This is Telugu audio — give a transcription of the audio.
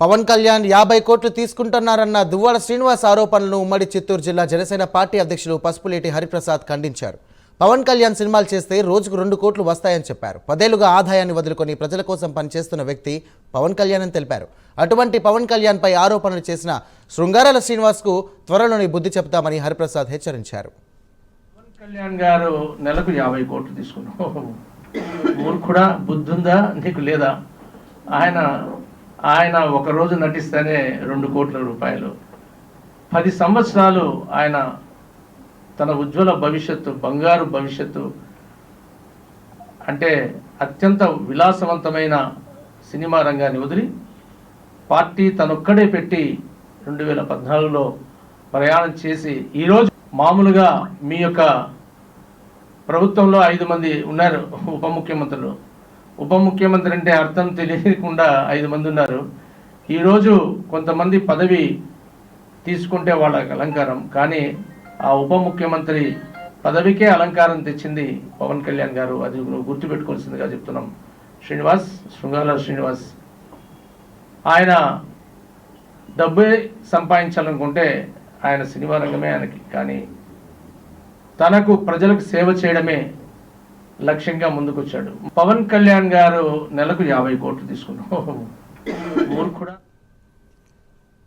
పవన్ కళ్యాణ్ 50 కోట్లు తీసుకుంటున్నారన్న దువ్వాడ శ్రీనివాస్ ఆరోపణలను ఉమ్మడి చిత్తూరు జిల్లా జనసేన పార్టీ అధ్యక్షులు పసుపులేటి హరిప్రసాద్ ఖండించారు. పవన్ కళ్యాణ్ సినిమాలు చేస్తే రోజుకు 2 కోట్లు వస్తాయని చెప్పారు. 10 ఏళ్లుగా ఆదాయాన్ని వదులుకొని ప్రజల కోసం పనిచేస్తున్న వ్యక్తి పవన్ కళ్యాణ్ అని తెలిపారు. అటువంటి పవన్ కళ్యాణ్ పై ఆరోపణలు చేసిన శృంగారాల శ్రీనివాస్కు త్వరలోనే బుద్ధి చెప్తామని హరిప్రసాద్ హెచ్చరించారు. పవన్ కళ్యాణ్ గారు నెలకు 50 కోట్లు తీసుకున్నావు, మూర్ఖుడా, బుద్ధుందా నీకు లేదా? ఆయన ఒక రోజు నటిస్తేనే 2 కోట్ల రూపాయలు. 10 సంవత్సరాలు ఆయన తన ఉజ్వల భవిష్యత్తు, బంగారు భవిష్యత్తు అంటే అత్యంత విలాసవంతమైన సినిమా రంగాన్ని వదిలి పార్టీ తనొక్కడే పెట్టి 2014లో ప్రయాణం చేసి ఈరోజు మామూలుగా మీ యొక్క ప్రభుత్వంలో 5 మంది ఉన్నారు ఉప ముఖ్యమంత్రులు. ఉప ముఖ్యమంత్రి అంటే అర్థం తెలియకుండా 5 మంది ఉన్నారు. ఈరోజు కొంతమంది పదవి తీసుకుంటే వాళ్ళకి అలంకారం, కానీ ఆ ఉప ముఖ్యమంత్రి పదవికే అలంకారం తెచ్చింది పవన్ కళ్యాణ్ గారు. అది నువ్వు గుర్తుపెట్టుకోవాల్సిందిగా చెప్తున్నాం. శృంగారాల శ్రీనివాస్ ఆయన డబ్బే సంపాదించాలనుకుంటే ఆయన సినిమా రంగమే ఆయనకి, కానీ తనకు ప్రజలకు సేవ చేయడమే లక్ష్యంగా ముందుకొచ్చాడు. పవన్ కళ్యాణ్ గారు నెలకు 50 కోట్లు తీసుకున్నావు, మూర్ఖుడా.